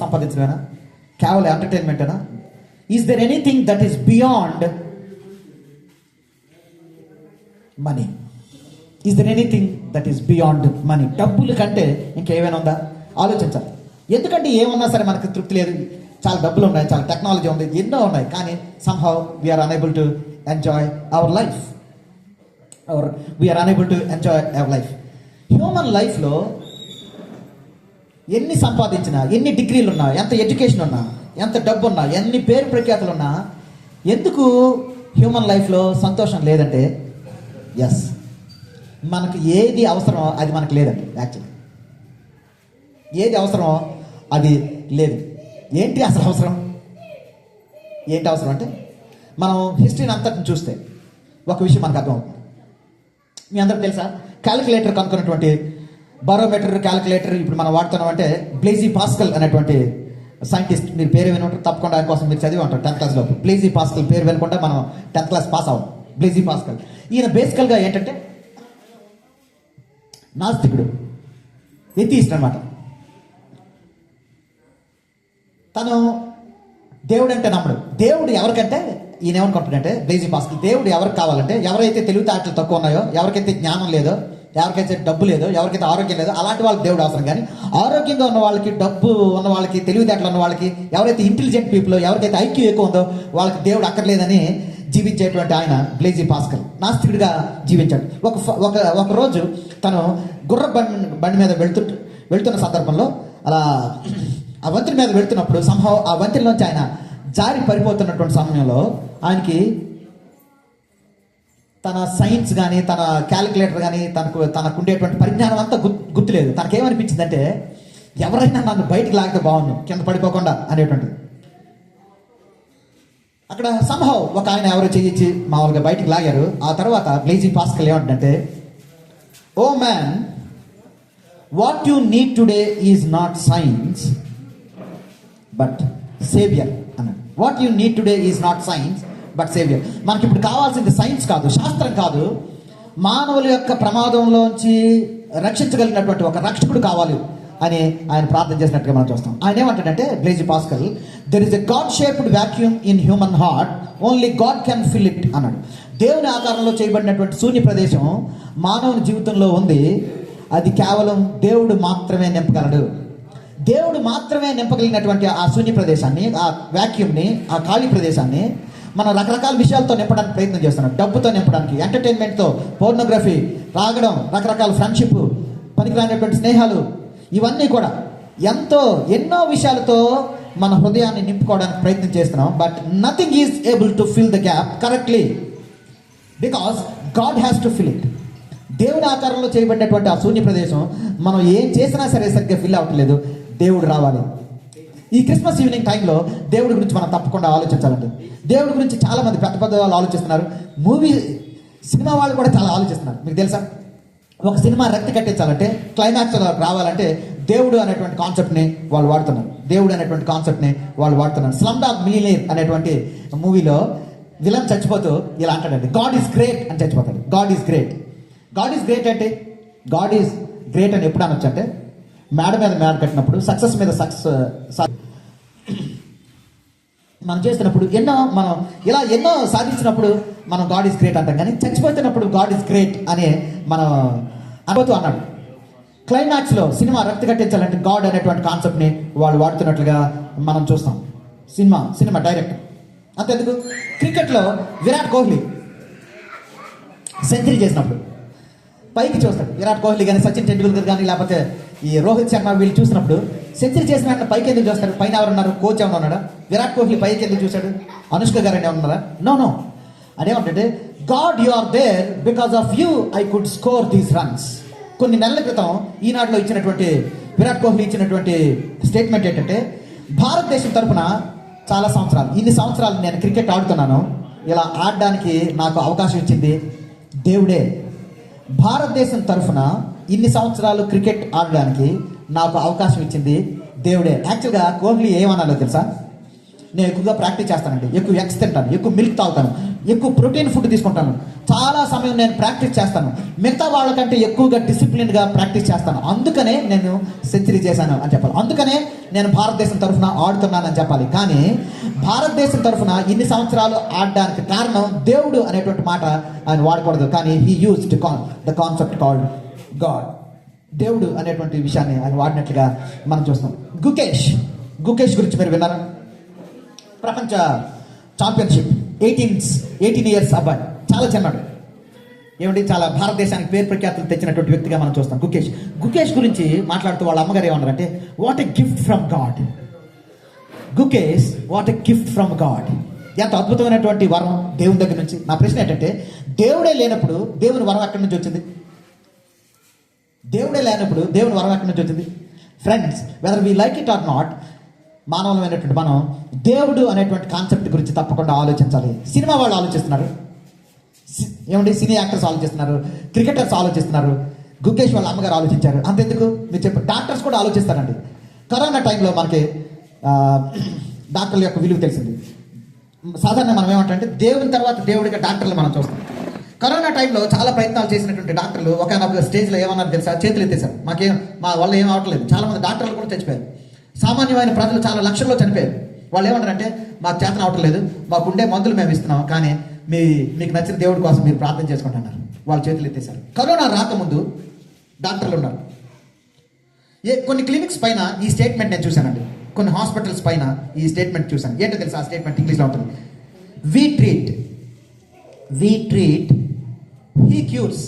సంపాదించడమేనా? కేవలం ఎంటర్టైన్మెంటేనా? Is there anything that is beyond money? Is there anything that is beyond money? డబ్బుల కంటే ఇంకేమైనా ఉందా? ఆలోచించాలి. ఎందుకంటే ఏమన్నా సరే మనకు తృప్తి లేదు. చాలా డబ్బులు ఉన్నాయి, చాలా టెక్నాలజీ ఉంది, ఎన్నో ఉన్నాయి, కానీ somehow we are unable to enjoy our life. We are unable to enjoy our life. Human లైఫ్లో ఎన్ని సంపాదించినా, ఎన్ని డిగ్రీలు ఉన్నా, ఎంత ఎడ్యుకేషన్ ఉన్నా, ఎంత డబ్బు ఉన్నా, ఎన్ని పేరు ప్రఖ్యాతులు ఉన్నా, ఎందుకు హ్యూమన్ లైఫ్లో సంతోషం లేదంటే, ఎస్, మనకు ఏది అవసరమో అది మనకు లేదండి. యాక్చువల్లీ ఏది అవసరమో అది లేదు. ఏంటి అసలు అవసరం? ఏంటి అవసరం అంటే, మనం హిస్టరీని అంతటిని చూస్తే ఒక విషయం మనకు అర్థమవుతుంది. మీ అందరికి తెలుసా, క్యాలిక్యులేటర్ కనుక్కున్నటువంటి బారోమీటర్ క్యాలిక్యులేటర్ ఇప్పుడు మనం వాడుతున్నాం అంటే బ్లేజీ పాస్కల్ అనేటువంటి సైంటిస్ట్, మీరు పేరు వినుంటారు తప్పకుండా, ఆయన కోసం మీరు చదివి ఉంటారు 10th క్లాస్లో. బ్లేజీ పాస్కల్ పేరు వినకుండా మనం 10th క్లాస్ పాస్ అవ్వం. బ్లేజీ పాస్కల్ ఈయన బేసికల్గా ఏంటంటే నాస్తికుడు, ఎథీస్ట్ అనమాట. తను దేవుడు అంటే నమ్మడు. దేవుడు ఎవరికంటే ఈయన ఏమనుకుంటాడంటే బ్లేజీ పాస్కల్, దేవుడు ఎవరికి కావాలంటే ఎవరైతే తెలివితేటలు తక్కువ ఉన్నాయో, ఎవరికైతే జ్ఞానం లేదో, ఎవరికైతే డబ్బు లేదో, ఎవరికైతే ఆరోగ్యం లేదో అలాంటి వాళ్ళకి దేవుడు అవసరం. కానీ ఆరోగ్యంగా ఉన్న వాళ్ళకి, డబ్బు ఉన్న వాళ్ళకి, తెలివితేటలు ఉన్న వాళ్ళకి, ఎవరైతే ఇంటెలిజెంట్ పీపుల్, ఎవరికైతే ఐక్యూ ఎక్కువ ఉందో వాళ్ళకి దేవుడు అక్కర్లేదని జీవించేటువంటి ఆయన బ్లేజీ పాస్కల్ నాస్తికుడిగా జీవించాడు. ఒక రోజు తను గుర్ర బండి మీద వెళ్తున్న సందర్భంలో అలా ఆ వంతెన మీద వెళ్తున్నప్పుడు సంభవం ఆ వంతెనలోంచి ఆయన జారి పడిపోతున్నటువంటి సమయంలో ఆయనకి తన సైన్స్ కానీ, తన క్యాలిక్యులేటర్ కానీ, తనకు ఉండేటువంటి పరిజ్ఞానం అంతా గుర్తులేదు. తనకేమనిపించిందంటే, ఎవరైనా నన్ను బయటికి లాగితే బాగుండు, కింద పడిపోకుండా అనేటువంటిది. అక్కడ సంభవం ఒక ఆయన ఎవరో చేయించి మామూలుగా బయటికి లాగారు. ఆ తర్వాత బ్లేజీ పాస్కల్ ఏమంటుందంటే, O man, what you need today is not science but saviour అన్నాడు. What you need today is not science but saviour. మనకి ఇప్పుడు కావాల్సింది సైన్స్ కాదు, శాస్త్రం కాదు, మానవుల యొక్క ప్రమాదంలోంచి రక్షించగలిగినటువంటి ఒక రక్షకుడు కావాలి అని ఆయన ప్రార్థన చేసినట్టుగా మనం చూస్తాం. ఆయన ఏమంటాడంటే బ్లేజీ pascal, there is a God shaped vacuum in human heart, only God can fill it అన్నాడు. దేవుని ఆకారంలో చేయబడినటువంటి శూన్య ప్రదేశం మానవుని జీవితంలో ఉంది. అది కేవలం దేవుడు మాత్రమే నింపగలడు. దేవుడు మాత్రమే నింపగలిగినటువంటి ఆ శూన్య ప్రదేశాన్ని, ఆ వాక్యూమ్ని, ఆ ఖాళీ ప్రదేశాన్ని మనం రకరకాల విషయాలతో నింపడానికి ప్రయత్నం చేస్తున్నాం. డబ్బుతో నింపడానికి, ఎంటర్టైన్మెంట్తో, పోర్నోగ్రఫీ, రాగడం, రకరకాల ఫ్రెండ్షిప్, పనికిరానటువంటి స్నేహాలు, ఇవన్నీ కూడా ఎన్నో విషయాలతో మన హృదయాన్ని నింపుకోవడానికి ప్రయత్నం చేస్తున్నాం. But nothing is able to fill the gap correctly, because God has to fill it. దేవుని ఆకారంలో చేయబడినటువంటి ఆ శూన్య ప్రదేశం మనం ఏం చేసినా సరే సరిగ్గా ఫిల్ అవ్వట్లేదు. దేవుడు రావాలి. ఈ క్రిస్మస్ ఈవినింగ్ టైంలో దేవుడి గురించి మనం తప్పకుండా ఆలోచించాలండి. దేవుడి గురించి చాలామంది పెద్ద పెద్ద వాళ్ళు ఆలోచిస్తున్నారు. సినిమా వాళ్ళు కూడా చాలా ఆలోచిస్తున్నారు. మీకు తెలుసా, ఒక సినిమా రక్తి కట్టించాలంటే, క్లైమాక్స్ రావాలంటే దేవుడు అనేటువంటి కాన్సెప్ట్ని వాళ్ళు వాడుతున్నారు. దేవుడు అనేటువంటి కాన్సెప్ట్ని వాళ్ళు వాడుతున్నారు. స్లమ్ డాగ్ మిలియనీర్ అనేటువంటి మూవీలో విలన్ చచ్చిపోతూ ఇలా అంటాడండి, గాడ్ ఈజ్ గ్రేట్ అని చచ్చిపోతాడు. God is great. God is great అంటే, గాడ్ ఈజ్ గ్రేట్ అని ఎప్పుడు అనొచ్చు అంటే, మేడ మీద మేడ కట్టినప్పుడు, సక్సెస్ మీద సక్సెస్ మనం చేస్తున్నప్పుడు, మనం ఎన్నో సాధించినప్పుడు మనం గాడ్ ఈజ్ గ్రేట్ అంటాం. కానీ చచ్చిపోతున్నప్పుడు గాడ్ ఈజ్ గ్రేట్ అని మనం అనుభూతూ అన్నాడు. క్లైమాక్స్లో సినిమా రక్తి కట్టించాలంటే గాడ్ అనేటువంటి కాన్సెప్ట్ని వాళ్ళు వాడుతున్నట్లుగా మనం చూస్తాం. సినిమా డైరెక్ట్ అంతెందుకు, క్రికెట్లో విరాట్ కోహ్లీ సెంచరీ చేసినప్పుడు పైకి చూస్తాడు. విరాట్ కోహ్లీ కానీ, సచిన్ టెండూల్కర్ కానీ, లేకపోతే ఈ రోహిత్ శర్మ వీళ్ళు చూసినప్పుడు సెంచరీ చేసిన వెంటనే పైకి ఎందుకు చూస్తాడు? పైన ఎవరున్నారు? కోచ్ ఏమన్నా ఉన్నాడా? విరాట్ కోహ్లీ పైకి ఎందుకు చూశాడు? అనుష్క గారు అని ఉన్నారా? నో. అదేమంటే, God you are there, because of you I could score these runs. కొన్ని నెలల క్రితం ఈనాడులో ఇచ్చినటువంటి విరాట్ కోహ్లీ ఇచ్చినటువంటి స్టేట్మెంట్ ఏంటంటే, భారతదేశం తరఫున చాలా సంవత్సరాలు, ఇన్ని సంవత్సరాలు నేను క్రికెట్ ఆడుతున్నాను, ఇలా ఆడడానికి నాకు అవకాశం ఇచ్చింది దేవుడే. భారతదేశం తరఫున ఇన్ని సంవత్సరాలు క్రికెట్ ఆడడానికి నాకు అవకాశం ఇచ్చింది దేవుడే. యాక్చువల్గా కోహ్లీ ఏమన్నాలో తెలుసా, నేను ఎక్కువగా ప్రాక్టీస్ చేస్తానండి, ఎక్కువ ఎగ్స్ తింటాను, ఎక్కువ మిల్క్ తాగుతాను, ఎక్కువ ప్రోటీన్ ఫుడ్ తీసుకుంటాను, చాలా సమయం నేను ప్రాక్టీస్ చేస్తాను, మిగతా వాళ్ళకంటే ఎక్కువగా డిసిప్లిన్గా ప్రాక్టీస్ చేస్తాను, అందుకనే నేను సెంచరీ చేశాను అని చెప్పాలి, అందుకనే నేను భారతదేశం తరఫున ఆడుతున్నానని చెప్పాలి. కానీ భారతదేశం తరఫున ఇన్ని సంవత్సరాలు ఆడడానికి కారణం దేవుడు అనేటువంటి మాట ఆయన వాడకూడదు. కానీ he used the concept called God. దేవుడు అనేటువంటి విషయాన్ని ఆయన వాడినట్లుగా మనం చూస్తాం. గుకేష్ గురించి మీరు విన్నారా? ప్రపంచ ఛాంపియన్షిప్ 18 ఇయర్స్ అబ్బాయి, చాలా చిన్నాడు, ఏమిటి చాలా భారతదేశానికి పేరు ప్రఖ్యాతులు తెచ్చినటువంటి వ్యక్తిగా మనం చూస్తాం. గుకేష్ గురించి మాట్లాడుతూ వాళ్ళ అమ్మగారు ఏమన్నారంటే, what a gift from God. Gukesh, what a gift from God. ఎంత అద్భుతమైనటువంటి వరం దేవుని దగ్గర నుంచి. నా ప్రశ్న ఏంటంటే, దేవుడే లేనప్పుడు దేవుని వరం ఎక్కడి నుంచి వచ్చింది? దేవుడే లేనప్పుడు దేవుని వరం ఎక్కడి నుంచి వచ్చింది? Friends, whether we like it or not, మానవులమైనటువంటి మనం దేవుడు అనేటువంటి కాన్సెప్ట్ గురించి తప్పకుండా ఆలోచించాలి. సినిమా వాళ్ళు ఆలోచిస్తున్నారు, ఏమండి, సినీ యాక్టర్స్ ఆలోచిస్తున్నారు, క్రికెటర్స్ ఆలోచిస్తున్నారు, గుకేష్ వాళ్ళ అమ్మగారు ఆలోచించారు. అంతెందుకు మీరు చెప్పారు, డాక్టర్స్ కూడా ఆలోచిస్తారండి. కరోనా టైంలో మనకి డాక్టర్ల యొక్క విలువ తెలిసింది. సాధారణంగా మనం ఏమంటే దేవుని తర్వాత దేవుడిగా డాక్టర్లు మనం చూస్తాం. కరోనా టైంలో చాలా ప్రయత్నాలు చేసినటువంటి డాక్టర్లు ఒక స్టేజ్లో ఏమన్నారు తెలుసా? చేతులు ఎత్తేసారు. మా వల్ల ఏం అవట్లేదు. చాలామంది డాక్టర్లు కూడా చచ్చిపోయారు. సామాన్యమైన ప్రజలు చాలా లక్షల్లో చనిపోయారు. వాళ్ళు ఏమంటారంటే, మాకు చేతన అవటం లేదు, మాకుండే మందులు మేము ఇస్తున్నాం, కానీ మీకు నచ్చిన దేవుడి కోసం మీరు ప్రార్థన చేసుకుంటున్నారు. వాళ్ళు చేతులు ఎత్తేసారు. కరోనా రాకముందు డాక్టర్లు ఉన్నారు. కొన్ని క్లినిక్స్ పైన ఈ స్టేట్మెంట్ నేను చూశానండి. కొన్ని హాస్పిటల్స్ పైన ఈ స్టేట్మెంట్ చూశాను. ఏంటో తెలుసా? ఆ స్టేట్మెంట్ ఇంగ్లీష్లో ఉంటుంది. We treat He cures.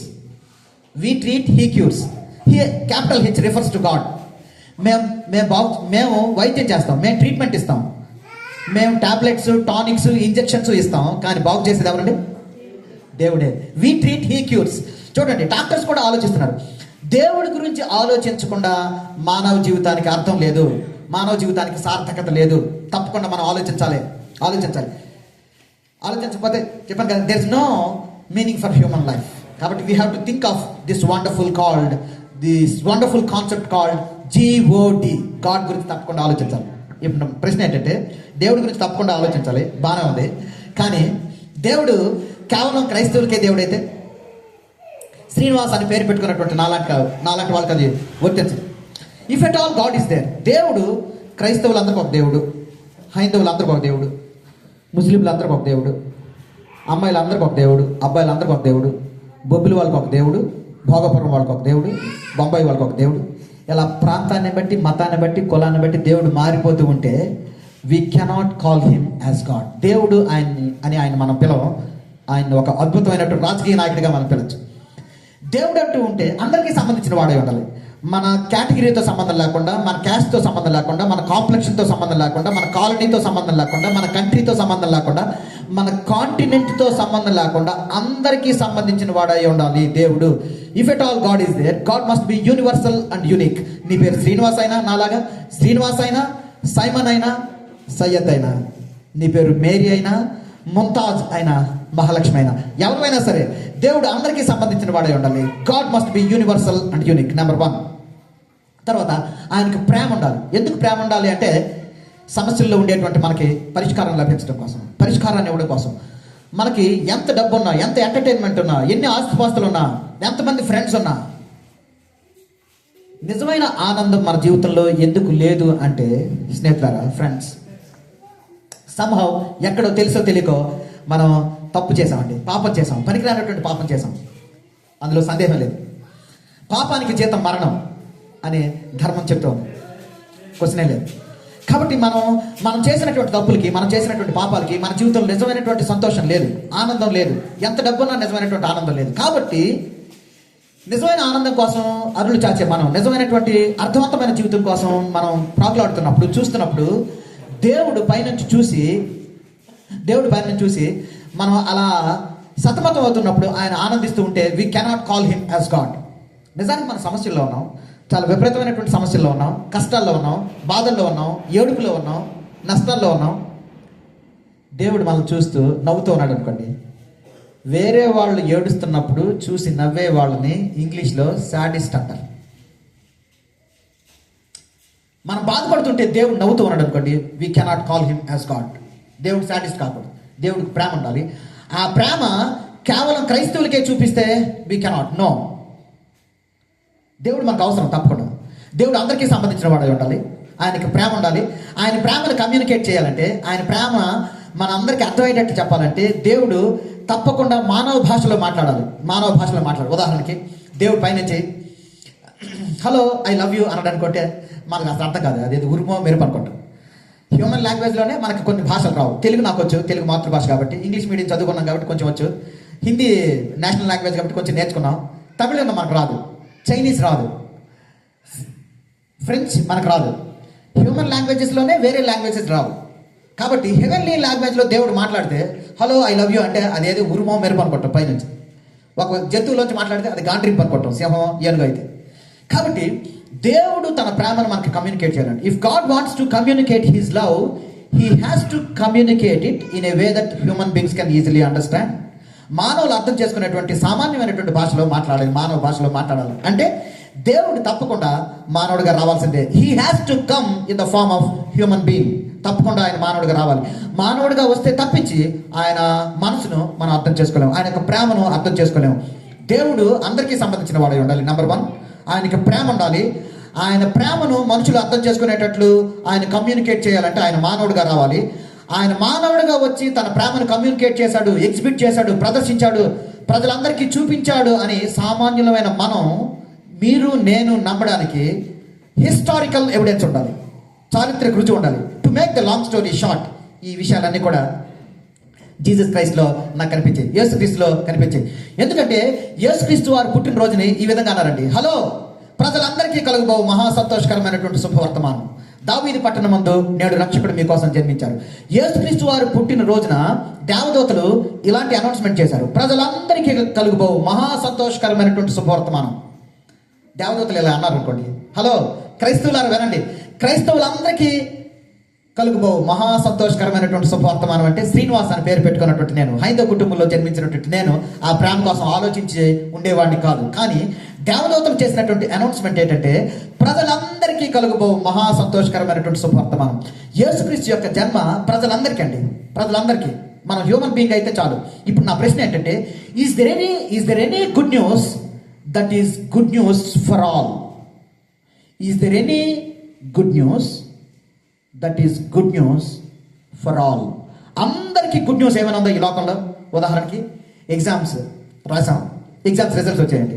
We treat He cures. Capital H refers to God. మేము వైద్యం చేస్తాం, మేము ట్రీట్మెంట్ ఇస్తాం, మేము టాబ్లెట్స్, టానిక్స్, ఇంజెక్షన్స్ ఇస్తాం, కానీ బాగు చేసేది ఎవరండి? దేవుడే. We treat He cures. చూడండి, డాక్టర్స్ కూడా ఆలోచిస్తున్నారు. దేవుడి గురించి ఆలోచించకుండా మానవ జీవితానికి అర్థం లేదు, మానవ జీవితానికి సార్థకత లేదు. తప్పకుండా మనం ఆలోచించాలి. ఆలోచించకపోతే చెప్పాను కదా, there is no meaning for human life. కాబట్టి we have to think of this wonderful concept called GOD. God గురించి తప్పకుండా ఆలోచించాలి. ఇప్పుడు ప్రశ్న ఏంటంటే, దేవుడి గురించి తప్పకుండా ఆలోచించాలి, బాగానే ఉంది. కానీ దేవుడు కేవలం క్రైస్తవులకే దేవుడైతే, శ్రీనివాస్ అని పేరు పెట్టుకున్నటువంటి నాలాంటి వాళ్ళకి అది వర్తించదు. If at all God is there. దేవుడు క్రైస్తవులందరికీ ఒక దేవుడు, హైందవులందరికీ ఒక దేవుడు, ముస్లింలందరికీ ఒక దేవుడు, అమ్మాయిలందరికీ ఒక దేవుడు, అబ్బాయిలందరికీ ఒక దేవుడు, బొబ్బిలి వాళ్ళకి ఒక దేవుడు, భోగపురం వాళ్ళకి ఒక దేవుడు, బొంబాయి వాళ్ళకి ఒక దేవుడు. ఇలా ప్రాంతాన్ని బట్టి, మతాన్ని బట్టి, కులాన్ని బట్టి దేవుడు మారిపోతూ ఉంటే we cannot call him as God. దేవుడు ఆయన మనం పిలవం. ఆయన ఒక అద్భుతమైనటువంటి రాజకీయ నాయకుడిగా మనం పిలవచ్చు. దేవుడు అంటూ ఉంటే అందరికీ సంబంధించిన వాడే ఉండాలి. మన కేటగిరీతో సంబంధం లేకుండా, మన క్యాస్ట్తో సంబంధం లేకుండా, మన కాంప్లెక్షన్తో సంబంధం లేకుండా, మన కాలనీతో సంబంధం లేకుండా, మన కంట్రీతో సంబంధం లేకుండా, మన కాంటినెంట్తో సంబంధం లేకుండా అందరికీ సంబంధించిన వాడై ఉండాలి దేవుడు. If at all God is there, God must be universal and unique. నీ పేరు శ్రీనివాస్ అయినా, నాలాగా శ్రీనివాస్ అయినా, సైమన్ అయినా, సయ్యద్ అయినా, నీ పేరు మేరీ అయినా, ముంతాజ్ అయినా, మహాలక్ష్మి అయినా, ఎవరైనా సరే దేవుడు అందరికీ సంబంధించిన వాడై ఉండాలి. God must be universal and unique. Number 1. తర్వాత ఆయనకు ప్రేమ ఉండాలి. ఎందుకు ప్రేమ ఉండాలి అంటే, సమస్యల్లో ఉండేటువంటి మనకి పరిష్కారం లభించడం కోసం, పరిష్కారాన్ని ఇవ్వడం కోసం. మనకి ఎంత డబ్బు ఉన్నా, ఎంత ఎంటర్టైన్మెంట్ ఉన్నా, ఎన్ని ఆస్తిపాస్తులు ఉన్నా, ఎంతమంది ఫ్రెండ్స్ ఉన్నా, నిజమైన ఆనందం మన జీవితంలో ఎందుకు లేదు అంటే, స్నేహితులారా, ఫ్రెండ్స్, సంహౌ ఎక్కడో తెలుసో తెలియకో మనం తప్పు చేసామండి, పాపం చేసాం, పనికిరానటువంటి పాపం చేసాం, అందులో సందేహం లేదు. పాపానికి జీతం మరణం అని ధర్మం చెప్తోంది, క్వశ్చనే లేదు. కాబట్టి మనం చేసినటువంటి తప్పులకి, మనం చేసినటువంటి పాపాలకి మన జీవితంలో నిజమైనటువంటి సంతోషం లేదు, ఆనందం లేదు. ఎంత డబ్బున్నా నిజమైనటువంటి ఆనందం లేదు. కాబట్టి నిజమైన ఆనందం కోసం అరులు చాచే మనం, నిజమైనటువంటి అర్థవంతమైన జీవితం కోసం మనం ప్రాకులాడుతున్నప్పుడు, చూస్తున్నప్పుడు, దేవుడు పైనుంచి చూసి మనం అలా సతమతం అవుతున్నప్పుడు, ఆయన ఆనందిస్తూ ఉంటే we cannot call him as God. నిజానికి మన సమస్యల్లో ఉన్నాం, చాలా విపరీతమైనటువంటి సమస్యల్లో ఉన్నాం, కష్టాల్లో ఉన్నాం, బాధల్లో ఉన్నాం, ఏడుపులో ఉన్నాం, నష్టాల్లో ఉన్నాం. దేవుడు మనం చూస్తూ నవ్వుతూ ఉన్నాడు అనుకోండి. వేరే వాళ్ళు ఏడుస్తున్నప్పుడు చూసి నవ్వే వాళ్ళని ఇంగ్లీష్లో సాడిస్ట్ అంటారు. మనం బాధపడుతుంటే దేవుడు నవ్వుతూ ఉన్నాడు అనుకోండి, we cannot call him as God. దేవుడు సాడిస్ట్ కాకూడదు, దేవుడికి ప్రేమ ఉండాలి. ఆ ప్రేమ కేవలం క్రైస్తవులకే చూపిస్తే వీ కెనాట్ నో. దేవుడు మనకు అవసరం తప్పకుండా. దేవుడు అందరికీ సంబంధించిన వాడై ఉండాలి. ఆయనకి ప్రేమ ఉండాలి. ఆయన ప్రేమను కమ్యూనికేట్ చేయాలంటే, ఆయన ప్రేమ మన అందరికీ అర్థమయ్యేటట్టు చెప్పాలంటే దేవుడు తప్పకుండా మానవ భాషలో మాట్లాడాలి. ఉదాహరణకి దేవుడు పైనుంచి హలో ఐ లవ్ యూ అనడానికంటే మనకు అసలు అర్థం కాదు. అదేది ఉరుమో మెరుపు అనుకుంటాం. హ్యూమన్ లాంగ్వేజ్లోనే మనకు కొన్ని భాషలు రావు. తెలుగు నాకు వచ్చు, తెలుగు మాతృభాష కాబట్టి. ఇంగ్లీష్ మీడియం చదువుకున్నాం కాబట్టి కొంచెం వచ్చు. హిందీ నేషనల్ లాంగ్వేజ్ కాబట్టి కొంచెం నేర్చుకున్నాం. తమిళం మనకు రాదు, చైనీస్ రాదు, ఫ్రెంచ్ మనకు రాదు. హ్యూమన్ లాంగ్వేజెస్లోనే వేరే లాంగ్వేజెస్ రావు. కాబట్టి హెవెన్లీ లాంగ్వేజ్లో దేవుడు మాట్లాడితే హలో ఐ లవ్ యూ అంటే అదేదో ఉరుమో మెరుపు అనుకుంటాం. పైనుంచి ఒక జంతువులోంచి మాట్లాడితే అది గాండ్రింపు అనుకుంటాం, సింహం ఏనుగు అయితే. కాబట్టి దేవుడు తన ప్రేమను మనకి కమ్యూనికేట్ చేయాలండి. If God wants to communicate his love, he has to communicate it in a way that human beings can easily understand. మానవులు అర్థం చేసుకునేటువంటి సామాన్యమైనటువంటి భాషలో మాట్లాడాలి, మానవ భాషలో మాట్లాడాలి. అంటే దేవుడు తప్పకుండా మానవుడిగా రావాల్సిందే. He has to come in the form of human being. తప్పకుండా ఆయన మానవుడిగా రావాలి. మానవుడిగా వస్తే తప్పించి ఆయన మనసును మనం అర్థం చేసుకోలేము, ఆయన యొక్క ప్రేమను అర్థం చేసుకోలేము. దేవుడు అందరికీ సంబంధించిన వాడై ఉండాలి. నెంబర్ 1, ఆయనకి ప్రేమ ఉండాలి. ఆయన ప్రేమను మనుషులు అర్థం చేసుకునేటట్లు ఆయన కమ్యూనికేట్ చేయాలంటే ఆయన మానవుడిగా రావాలి. ఆయన మానవుడిగా వచ్చి తన ప్రేమను కమ్యూనికేట్ చేశాడు, ఎగ్జిబిట్ చేశాడు, ప్రదర్శించాడు, ప్రజలందరికీ చూపించాడు అని సామాన్యులమైన మనం, మీరు, నేను నమ్మడానికి హిస్టారికల్ ఎవిడెన్స్ ఉండాలి, చారిత్రక రుజువు ఉండాలి. To make the long story short, ఈ విషయాలన్నీ కూడా జీసస్ క్రైస్ట్లో నాకు కనిపించాయి, యేసుక్రీస్తులో కనిపించాయి. ఎందుకంటే యేసుక్రీస్తు వారు పుట్టినరోజుని ఈ విధంగా అన్నారండి. హలో, ప్రజలందరికీ కలుగుబోవు మహా సంతోషకరమైనటువంటి శుభవర్తమానం, దావీదు పట్టణమందు నేడు రక్షకుడు మీకోసం జన్మించారు. యేసుక్రీస్తు వారు పుట్టిన రోజున దేవదూతలు ఇలాంటి అనౌన్స్మెంట్ చేశారు, ప్రజలందరికీ కలుగుబోవు మహా సంతోషకరమైనటువంటి శుభవర్తమానం. దేవదూతలు ఇలా అన్నారు అనుకోండి. హలో క్రైస్తవులారు వినండి, క్రైస్తవులందరికీ కలుగుబోవు మహా సంతోషకరమైనటువంటి శుభవర్తమానం అంటే శ్రీనివాస్ అని పేరు పెట్టుకున్నటువంటి నేను, హైందవ కుటుంబంలో జన్మించినటువంటి నేను ఆ ప్రేమ కోసం ఆలోచించి ఉండేవాడిని కాదు. కానీ దేవదూతలు చేసినటువంటి అనౌన్స్మెంట్ ఏంటంటే ప్రజలందరికీ కలుగుబోవు మహా సంతోషకరమైనటువంటి శుభవర్తమానం. యేసుక్రీస్తు యొక్క జన్మ ప్రజలందరికీ అండి, ప్రజలందరికీ. మనం హ్యూమన్ బీయింగ్ అయితే చాలు. ఇప్పుడు నా ప్రశ్న ఏంటంటే, is there any good news that is good news for all? Is there any good news that is good news for all? అందరికీ గుడ్ న్యూస్ ఏమైనా ఉందా ఈ లోకంలో? ఉదాహరణకి ఎగ్జామ్స్ రాసాం, ఎగ్జామ్స్ రిజల్ట్స్ వచ్చాయండి.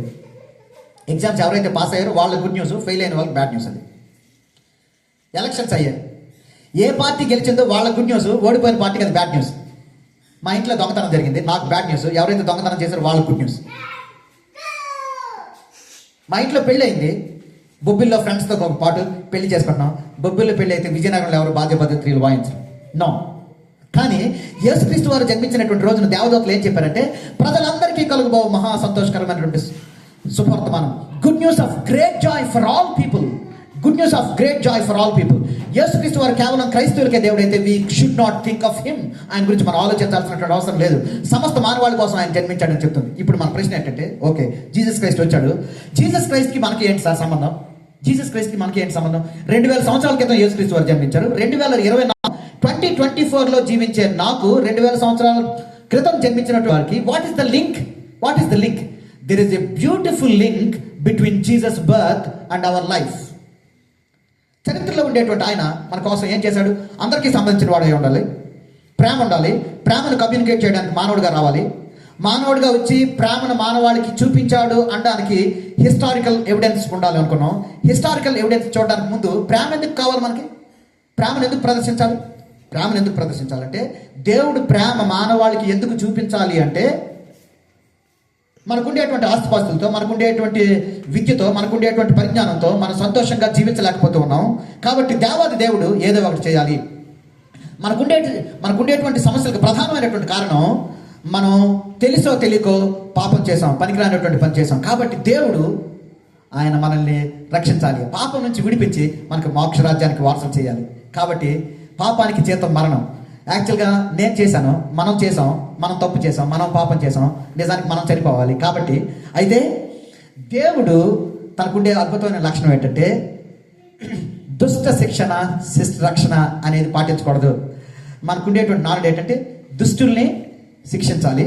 ఎగ్జామ్స్ ఎవరైతే పాస్ అయ్యారో వాళ్ళకి గుడ్ న్యూస్, ఫెయిల్ అయిన వాళ్ళకి బ్యాడ్ న్యూస్. అది ఎలక్షన్స్ అయ్యాయి, ఏ పార్టీ గెలిచిందో వాళ్ళకి గుడ్ న్యూస్, ఓడిపోయిన పార్టీకి అది బ్యాడ్ న్యూస్. మా ఇంట్లో దొంగతనం జరిగింది, నాకు బ్యాడ్ న్యూస్. ఎవరైతే దొంగతనం చేశారో వాళ్ళకి గుడ్ న్యూస్. మా ఇంట్లో పెళ్ళి అయింది, బొబ్బిల్లో ఫ్రెండ్స్తో ఒక పాటు పెళ్లి చేసుకుంటున్నాం. బొబ్బిల్లో పెళ్లి అయితే విజయనగరంలో ఎవరు బాధ్య పద్ధతులు వాయించరు, నో. కానీ యేసుక్రీస్తు వారు జన్మించినటువంటి రోజున దేవదూతలు ఏం చెప్పారంటే ప్రజలందరికీ కలుగుబోవు మహా సంతోషకరమైనటువంటి శుభవర్తమానం, good news of great joy for all people. Good news of great joy for all people. యేసుక్రీస్తు వారు కేవలం క్రైస్తవులకే దేవుడైతే we should not think of him. ఆయన గురించి మనం ఆలోచించాల్సినటువంటి అవసరం లేదు. సమస్త మానవాళి కోసం ఆయన జన్మించాడని చెప్తుంది. ఇప్పుడు మన ప్రశ్న ఏంటంటే, ఓకే జీసస్ క్రైస్ట్ వచ్చాడు, జీసస్ క్రైస్ట్కి మనకి ఏంటి సార్ సంబంధం? జీసస్ క్రైస్ట్కి మనకి ఏంటి సంబంధం? 2000 సంవత్సరాల క్రితం యేసుక్రీస్తు వారు జన్మించారు. 2024లో జీవించే నాకు 2000 సంవత్సరాల క్రితం జన్మించినటువంటి వారికి what is the link? What is the link? There is a beautiful link between Jesus birth and our life. చరిత్రలో ఉండేటువంటి ఆయన మన కోసం ఏం చేశాడు? అందరికీ సంబంధించిన వాడు అయి ఉండాలి, ప్రేమ ఉండాలి, ప్రేమను కమ్యూనికేట్ చేయడానికి మానవుడిగా రావాలి. మానవుడిగా వచ్చి ప్రేమను మానవాళికి చూపించాడు అనడానికి హిస్టారికల్ ఎవిడెన్స్ ఉండాలి అనుకున్నాం. హిస్టారికల్ ఎవిడెన్స్ చూడడానికి ముందు ప్రేమ ఎందుకు కావాలి మనకి? ప్రేమను ఎందుకు ప్రదర్శించాలి? ప్రేమను ఎందుకు ప్రదర్శించాలంటే దేవుడు ప్రేమ మానవాళికి ఎందుకు చూపించాలి అంటే మనకుండేటువంటి ఆస్తిపాస్తులతో, మనకుండేటువంటి విద్యతో, మనకుండేటువంటి పరిజ్ఞానంతో మనం సంతోషంగా జీవించలేకపోతూ ఉన్నాం. కాబట్టి దేవాది దేవుడు ఏదో ఒకటి చేయాలి. మనకుండేటువంటి సమస్యలకు ప్రధానమైనటువంటి కారణం మనం తెలుసో తెలియకో పాపం చేసాం, పనికిరానటువంటి పని చేసాం. కాబట్టి దేవుడు ఆయన మనల్ని రక్షించాలి, పాపం నుంచి విడిపించి మనకు మోక్షరాజ్యానికి వారసులు చేయాలి. కాబట్టి పాపానికి జీతం మరణం. యాక్చువల్గా నేను చేశాను, మనం చేసాం, మనం తప్పు చేసాం, మనం పాపం చేసాం, నిజానికి మనం చనిపోవాలి. కాబట్టి అయితే దేవుడు తనకుండే అద్భుతమైన లక్షణం ఏంటంటే దుష్ట శిక్షణ శిష్ట రక్షణ అనేది పాటించకూడదు. మనకుండేటువంటి నాలుగు ఏంటంటే దుష్టుల్ని శిక్షించాలి,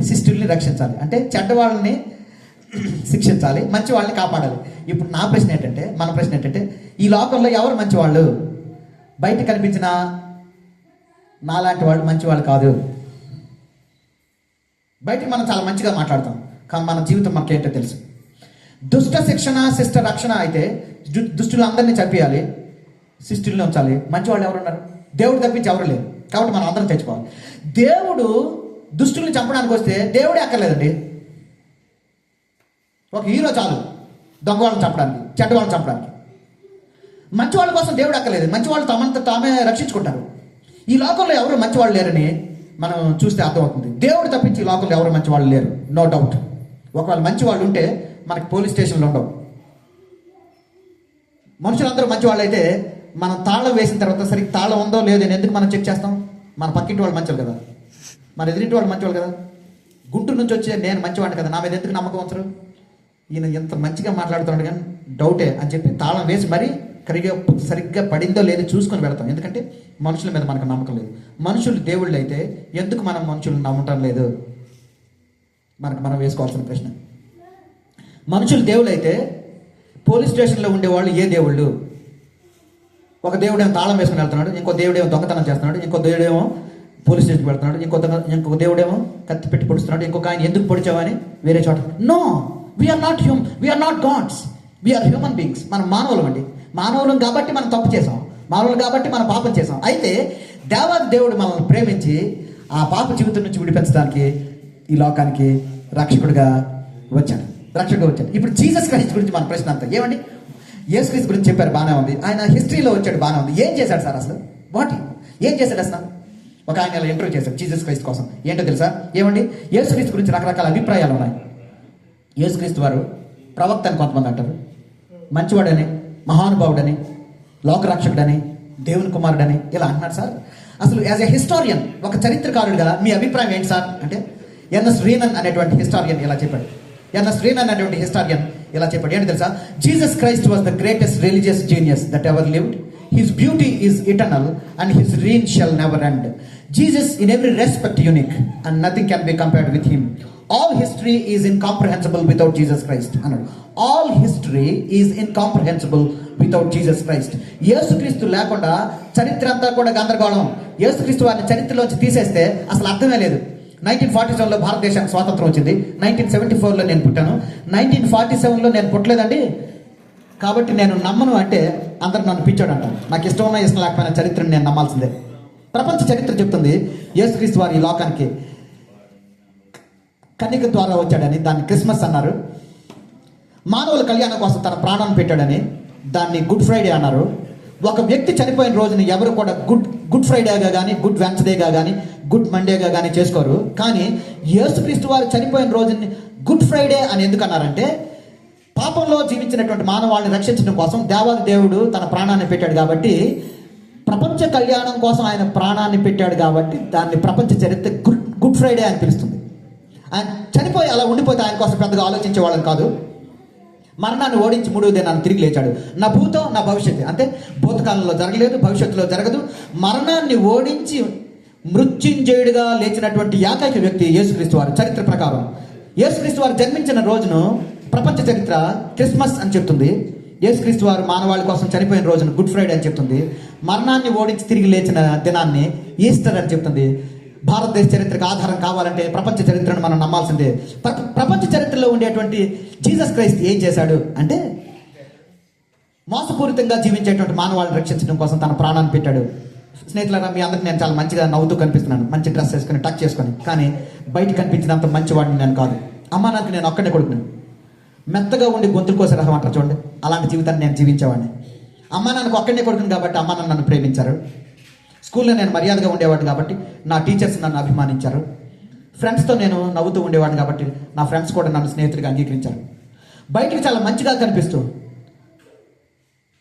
శిష్టుల్ని రక్షించాలి. అంటే చెడ్డవాళ్ళని శిక్షించాలి, మంచి వాళ్ళని కాపాడాలి. ఇప్పుడు నా ప్రశ్న ఏంటంటే, మన ప్రశ్న ఏంటంటే, ఈ లోకంలో ఎవరు మంచివాళ్ళు? బయట కనిపించిన నాలాంటి వాళ్ళు మంచివాళ్ళు కాదు. బయటికి మనం చాలా మంచిగా మాట్లాడతాం, కానీ మన జీవితం మనకేంటో తెలుసు. దుష్ట శిక్షణ శిష్ట రక్షణ అయితే దుష్టులందరినీ చంపేయాలి, శిష్టుల్ని ఉంచాలి. మంచివాళ్ళు ఎవరు ఉన్నారు? దేవుడు తప్పించి ఎవరు లేరు. కాబట్టి మనం అందరం తెచ్చుకోవాలి. దేవుడు దుష్టుల్ని చంపడానికి వస్తే దేవుడే అక్కర్లేదండి. ఒక హీరో చాలు దొంగ వాళ్ళని చంపడానికి, చెడ్డ వాళ్ళని చంపడానికి. మంచి వాళ్ళ కోసం దేవుడు అక్కర్లేదు. మంచి వాళ్ళు తమను తామే రక్షించుకుంటారు. ఈ లోకంలో ఎవరు మంచి వాళ్ళు లేరని మనం చూస్తే అర్థమవుతుంది. దేవుడు తప్పించి ఈ లోకంలో ఎవరు మంచి వాళ్ళు లేరు, నో డౌట్. ఒకవేళ మంచి వాళ్ళు ఉంటే మనకి పోలీస్ స్టేషన్లు ఉండవు. మనుషులందరూ మంచి వాళ్ళు అయితే మనం తాళం వేసిన తర్వాత సరిగ్గా తాళం ఉందో లేదో ఎందుకు మనం చెక్ చేస్తాం? మన పక్కింటి వాళ్ళు మంచివాళ్ళు కదా, మన ఎదురింటి వాళ్ళు మంచివాళ్ళు కదా. గుంటూరు నుంచి వచ్చే నేను మంచివాడిని కదా, నా మీద ఎందుకు నమ్మకం వచ్చరు? ఈయన ఎంత మంచిగా మాట్లాడుతున్నాడు కానీ డౌటే అని చెప్పి తాళం వేసి మరీ సరిగ్గా పడిందో లేదో చూసుకొని వెళతాం. ఎందుకంటే మనుషుల మీద మనకు నమ్మకం లేదు. మనుషులు దేవుళ్ళు అయితే ఎందుకు మనం మనుషులను నమ్మటం లేదు? మనం వేసుకోవాల్సిన ప్రశ్న. మనుషులు దేవుళ్ళు అయితే పోలీస్ స్టేషన్లో ఉండేవాళ్ళు ఏ దేవుళ్ళు? ఒక దేవుడేమో తాళం వేసుకుని వెళ్తున్నాడు, ఇంకో దేవుడేమో దొంగతనం చేస్తున్నాడు, ఇంకో దేవుడేమో పోలీస్ స్టేషన్కి వెళ్తున్నాడు, ఇంకొక దేవుడేమో కత్తి పెట్టి పొడుస్తున్నాడు, ఇంకొక ఆయన ఎందుకు పొడిచావని వేరే చోట. No, we are not gods, we are human beings. మనం మానవులం అండి. మానవులం కాబట్టి మనం తప్పు చేసాం, మానవులు కాబట్టి మనం పాపం చేసాం. అయితే దేవాది దేవుడు మనల్ని ప్రేమించి ఆ పాప జీవితం నుంచి విడిపించడానికి ఈ లోకానికి రక్షకుడిగా వచ్చాడు. ఇప్పుడు జీసస్ క్రైస్ట్ గురించి మన ప్రశ్న అంతా ఏమండి? యేసు క్రీస్తు గురించి చెప్పారు, బాగానే ఉంది. ఆయన హిస్టరీలో వచ్చాడు, బాగానే ఉంది. ఏం చేశాడు సార్ అసలు? ఏం చేశాడు అసలు? ఒక ఆయన ఇలా ఇంటర్వ్యూ చేశాడు జీసస్ క్రైస్ట్ కోసం. ఏంటో తెలుసా? ఏమండి, యేసు క్రీస్తు గురించి రకరకాల అభిప్రాయాలు ఉన్నాయి. యేసు క్రీస్తు వారు ప్రవక్త అని కొంతమంది అంటారు, మంచివాడని, మహానుభావుడని, లోకరక్షకుడని, దేవుని కుమారుడని ఇలా అంటున్నారు సార్. అసలు యాజ్ ఎ హిస్టారియన్, ఒక చరిత్రకారుడిగా మీ అభిప్రాయం ఏంటి సార్ అంటే, ఎన్ఎస్ రీనన్ అనేటువంటి హిస్టారియన్ ఇలా చెప్పాడు. ఏంటి తెలుసా? Jesus Christ was the greatest religious genius that ever lived. His beauty is eternal and his reign shall never end. Jesus in every respect unique and nothing can be compared with him. All history is incomprehensible without Jesus Christ అన్నాడు. All history is incomprehensible without Jesus Christ. యేసుక్రీస్తు లేకుండా చరిత్ర అంతా కూడా గందరగోళం. యేసుక్రీస్తు వారిని చరిత్రలోంచి తీసేస్తే అసలు అర్థమే లేదు. 1947లో భారతదేశానికి స్వాతంత్రం వచ్చింది. 1974లో నేను పుట్టాను. 1947లో నేను పుట్టలేదండి, కాబట్టి నేను నమ్మను అంటే అందరు నన్ను పిచ్చాడు అంటాను. నాకు ఇష్టం ఉన్నా ఇష్టం లేకపోయినా చరిత్రను నేను నమ్మాల్సిందే. ప్రపంచ చరిత్ర చెప్తుంది యేసుక్రీస్తు వారు ఈ లోకానికి కన్యక ద్వారా వచ్చాడని, దాన్ని క్రిస్మస్ అన్నారు. మానవుల కళ్యాణం కోసం తన ప్రాణాన్ని పెట్టాడని దాన్ని గుడ్ ఫ్రైడే అన్నారు. ఒక వ్యక్తి చనిపోయిన రోజుని ఎవరు కూడా గుడ్ ఫ్రైడేగా కానీ, గుడ్ వెన్స్డేగా కానీ, గుడ్ మండేగా కానీ చేసుకోరు. కానీ యేసుక్రీస్తు వారు చనిపోయిన రోజుని గుడ్ ఫ్రైడే అని ఎందుకు అన్నారంటే, పాపంలో జీవించినటువంటి మానవాళ్ళని రక్షించడం కోసం దేవాది దేవుడు తన ప్రాణాన్ని పెట్టాడు కాబట్టి, ప్రపంచ కళ్యాణం కోసం ఆయన ప్రాణాన్ని పెట్టాడు కాబట్టి దాన్ని ప్రపంచ చరిత్ర గుడ్ ఫ్రైడే అని పిలుస్తుంది. ఆయన చనిపోయి అలా ఉండిపోతే ఆయన కోసం పెద్దగా ఆలోచించే వాళ్ళని కాదు. మరణాన్ని ఓడించి మూడవ దినాన్ని తిరిగి లేచాడు. నా భూతం నా భవిష్యత్తు, అంటే భూతకాలంలో జరగలేదు, భవిష్యత్తులో జరగదు. మరణాన్ని ఓడించి మృత్యుంజయుడిగా లేచినటువంటి ఏకైక వ్యక్తి యేసుక్రీస్తు వారు. చరిత్ర ప్రకారం యేసుక్రీస్తు వారు జన్మించిన రోజును ప్రపంచ చరిత్ర క్రిస్మస్ అని చెప్తుంది. యేసుక్రీస్తు వారు మానవాళి కోసం చనిపోయిన రోజును గుడ్ ఫ్రైడే అని చెప్తుంది. మరణాన్ని ఓడించి తిరిగి లేచిన దినాన్ని ఈస్టర్ అని చెప్తుంది. భారతదేశ చరిత్రకు ఆధారం కావాలంటే ప్రపంచ చరిత్రను మనం నమ్మాల్సిందే. ప్రపంచ చరిత్రలో ఉండేటువంటి జీసస్ క్రైస్ట్ ఏం చేశాడు అంటే, మోసపూరితంగా జీవించేటువంటి మానవాళ్ళని రక్షించడం కోసం తన ప్రాణాన్ని పెట్టాడు. స్నేహితులారా, మీ అందరికి నేను చాలా మంచిగా నవ్వుతూ కనిపిస్తున్నాను, మంచి డ్రెస్ వేసుకొని టక్ చేసుకొని. కానీ బయట కనిపించినంత మంచివాడిని నేను కాదు. అమ్మ నాకు నేను ఒక్కడే కొడుకుని మెత్తగా ఉండి గొంతులు కోసే రకం అంటారు చూడండి, అలాంటి జీవితాన్ని నేను జీవించేవాడిని. అమ్మ నాన్నకు ఒక్కడే కొడుకుని కాబట్టి అమ్మ నన్ను ప్రేమించారు. స్కూల్లో నేను మర్యాదగా ఉండేవాడిని కాబట్టి నా టీచర్స్ నన్ను అభిమానించారు. ఫ్రెండ్స్తో నేను నవ్వుతూ ఉండేవాడిని కాబట్టి నా ఫ్రెండ్స్ కూడా నన్ను స్నేహితుడిగా అంగీకరించారు. బయటికి చాలా మంచిగా కనిపిస్తూ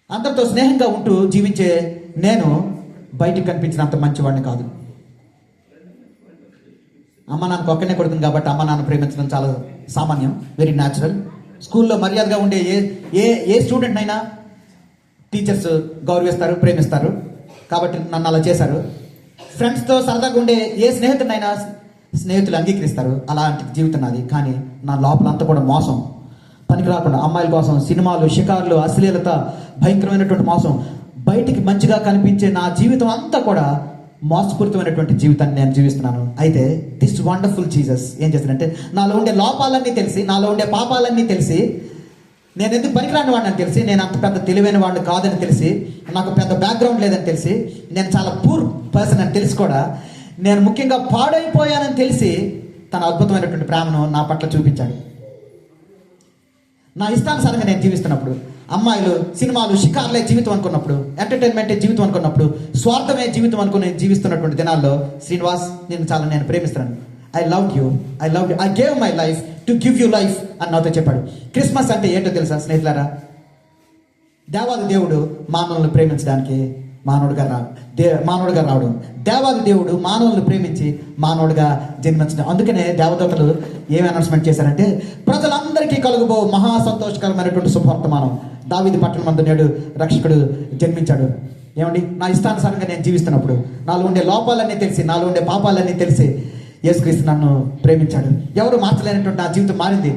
అందరితో స్నేహంగా ఉంటూ జీవించే నేను బయటికి కనిపించినంత మంచివాడిని కాదు. అమ్మ నాన్నకు ఒక్కనే కొడుకుని కాబట్టి అమ్మ నాన్న ప్రేమించడం చాలా సామాన్యం, వెరీ న్యాచురల్. స్కూల్లో మర్యాదగా ఉండే ఏ స్టూడెంట్ అయినా టీచర్స్ గౌరవిస్తారు, ప్రేమిస్తారు. కాబట్టి నన్ను అలా చేశారు. ఫ్రెండ్స్తో సరదాగా ఉండే ఏ స్నేహితుడినైనా స్నేహితులు అంగీకరిస్తారు, అలాంటి జీవితం నాది. కానీ నా లోపల అంతా కూడా మోసం, పనికి రాకుండా అమ్మాయిల కోసం సినిమాలు, షికార్లు, అశ్లీలత, భయంకరమైనటువంటి మోసం, బయటికి మంచిగా కనిపించే నా జీవితం అంతా కూడా మోసపూరితమైనటువంటి జీవితాన్ని నేను జీవిస్తున్నాను. అయితే దిస్ వండర్ఫుల్ జీసస్ ఏం చేస్తాడంటే, నాలో ఉండే లోపాలన్నీ తెలిసి, నాలో ఉండే పాపాలన్నీ తెలిసి, నేను ఎందుకు పనికిరాని వాడిని అని తెలిసి, నేను అంత పెద్ద తెలివైన వాడిని కాదని తెలిసి, నాకు పెద్ద బ్యాక్గ్రౌండ్ లేదని తెలిసి, నేను చాలా పూర్ పర్సన్ అని తెలిసి కూడా, నేను ముఖ్యంగా పాడైపోయానని తెలిసి తన అద్భుతమైనటువంటి ప్రేమను నా పట్ల చూపించాడు. నా ఇష్టానుసారంగా నేను జీవిస్తున్నప్పుడు, అమ్మాయిలు, సినిమాలు, షికార్లే జీవితం అనుకున్నప్పుడు, ఎంటర్టైన్మెంటే జీవితం అనుకున్నప్పుడు, స్వార్థమే జీవితం అనుకుని జీవిస్తున్నటువంటి దినాల్లో, శ్రీనివాస్ నేను ప్రేమిస్తున్నాను, I love you, I gave my life to give you life అని నాతో చెప్పాడు. క్రిస్మస్ అంటే ఏంటో తెలుసా స్నేహితులారా? దేవాది దేవుడు మానవులను ప్రేమించడానికి మానవుడిగా రావడం. దేవాది దేవుడు మానవులను ప్రేమించి మానవుడిగా జన్మించడం. అందుకనే దేవదూతలు ఏమి అనౌన్స్మెంట్ చేశారంటే, ప్రజలందరికీ కలుగుబో మహా సంతోషకరమైనటువంటి శుభవర్తమానం, దావీదు పట్టణం మందు నేడు రక్షకుడు జన్మించాడు. ఏమండి, నా ఇష్టానుసారంగా నేను జీవిస్తున్నప్పుడు, నాలో ఉండే లోపాలన్నీ తెలిసి, నాలో ఉండే పాపాలన్నీ తెలిసి యేసుక్రీస్తు నన్ను ప్రేమించాడు. ఎవరు మార్చలేనటువంటి నా జీవితం మారింది.